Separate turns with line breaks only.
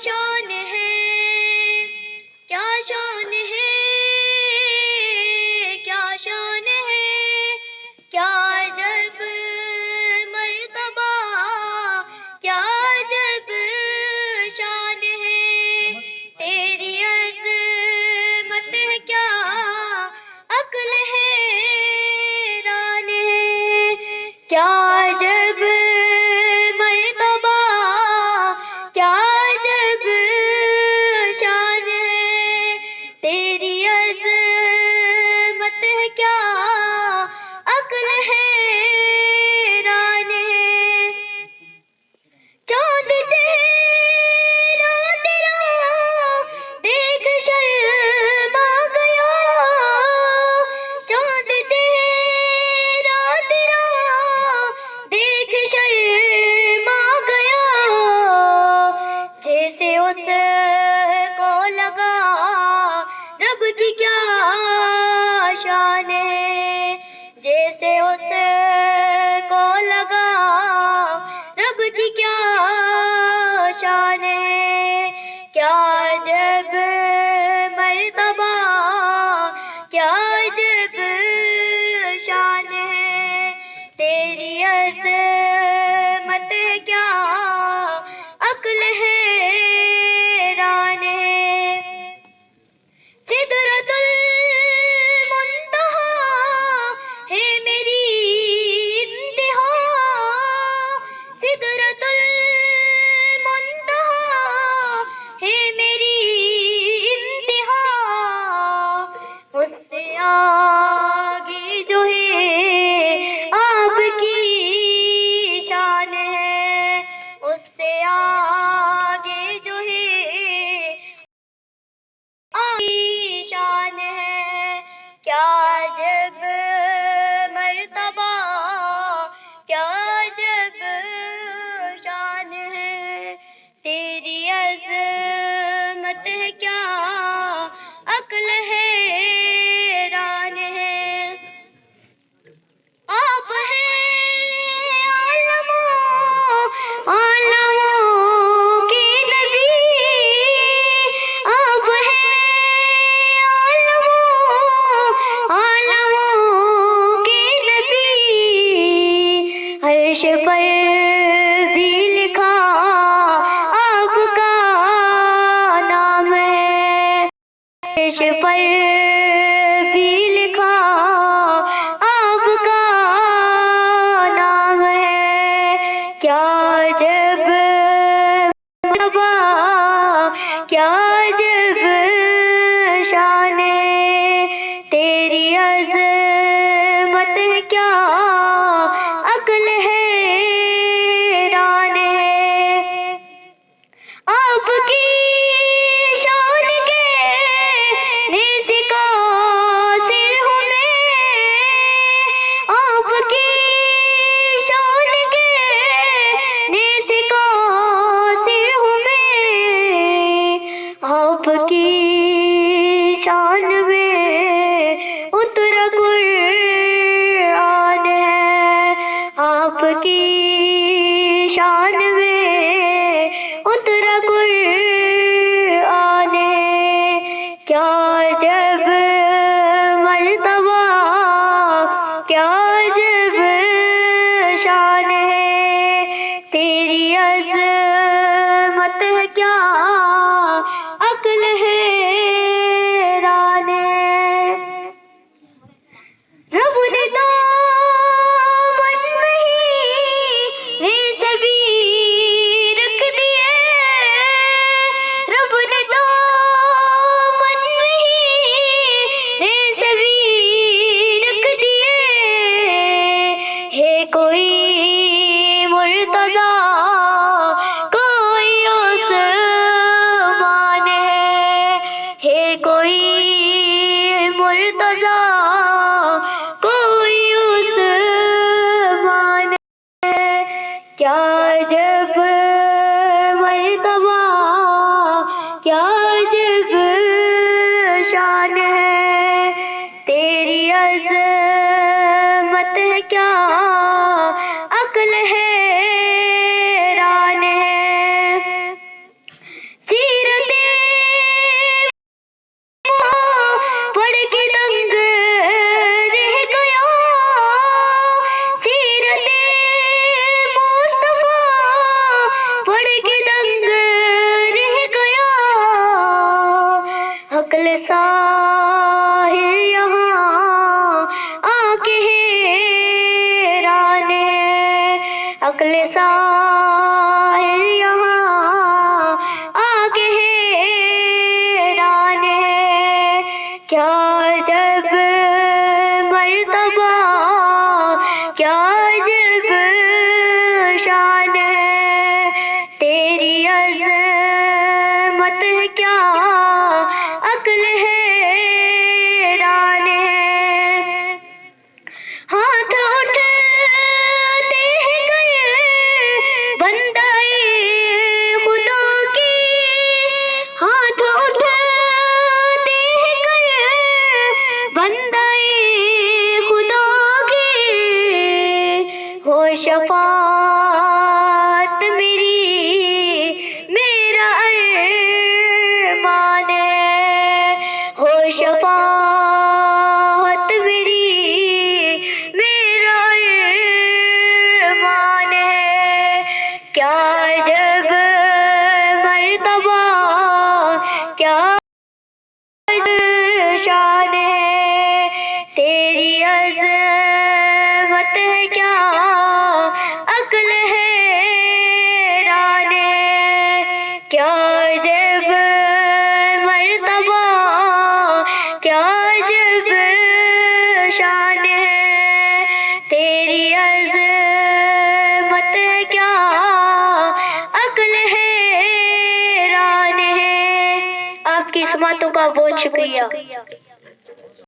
شان ہے، کیا شان ہے، کیا شان ہے، کیا عجب مرتبہ، کیا عجب شان ہے، تیری عظمت ہے کیا عقل حیران ہے، کیا عجب مرتبہ، کیا عجب شان ہے، تیری عظمت ہے کیا عقل حیران ہے، چاند چہرہ تیرا دیکھ شرما گیا، چاند چہرہ تیرا دیکھ شرما گیا، جیسے اس کو لگا رب کی کیا شان ہے، جیسے اس کو لگا رب کی کیا شان ہے، کیا عجب مرتبہ، کیا عجب شان ہے، تیری عظمت ہے کیا عقل حیران ہے، سدرۃ المنتہا ہے میری انتہا، سدرۃ المنتہا ہے میری انتہا، اس سے آگے جو ہے آپ کی شان ہے، اس سے آگے جو ہے آپ کی شان ہے، کیا عجب مرتبہ، کیا عجب شان ہے، تیری عظمت ہے کیا عقل حیران ہے، آپ ہیں عالموں کے نبی، آپ ہیں عالموں کے نبی، عرش پر بھی لکھا آپ کا نام ہے، عرش پر بھی لکھا آپ کا نام ہے، کیا عجب مرتبہ، کیا عجب شان ہے، تیری عظمت ہے کیا عقل حیران ہے، آپ کی شان کے نیز قاصر ہوں میں، آپ کی شان کے نیز قاصر ہوں میں، آپ کی شان میں اترا قرآن ہے، آپ کی شان میں اترا قرآن ہے، کیا عجب مرتبہ، کیا عجب شان ہے، تیری عظمت ہے کیا عقل حیران ہے، رب نے دامن میں ہی سبھی رکھ دیے، رب نے دامن میں ہی سبھی رکھ دیے، ہے کوئی مرتضیٰ کوئی عثمان ہے کوئی مرتضیٰ کوئی عثمان ہے، کیا عجب مرتبہ، کیا عجب شان ہے، تیری عظمت ہے کیا عقل حیران ہے، کیا عقل حیران ہے ہاتھ اٹھتے ہیں گئے بندائی خدا کی ہاتھ اٹھتے ہیں گئے بندائی خدا کی ہو شفاعت میری میرا ارمان ہے ہو شفاعت میری میرا ارمان ہے کیا جب مرتبہ کیا شان ہے تیری عظمت ہے کیا عقل حیران ہے کیا جب مرتبہ کیا جب شان ہے تیری عظمت ہے کیا عقل حیران ہے آپ کی سماعتوں کا بہت شکریہ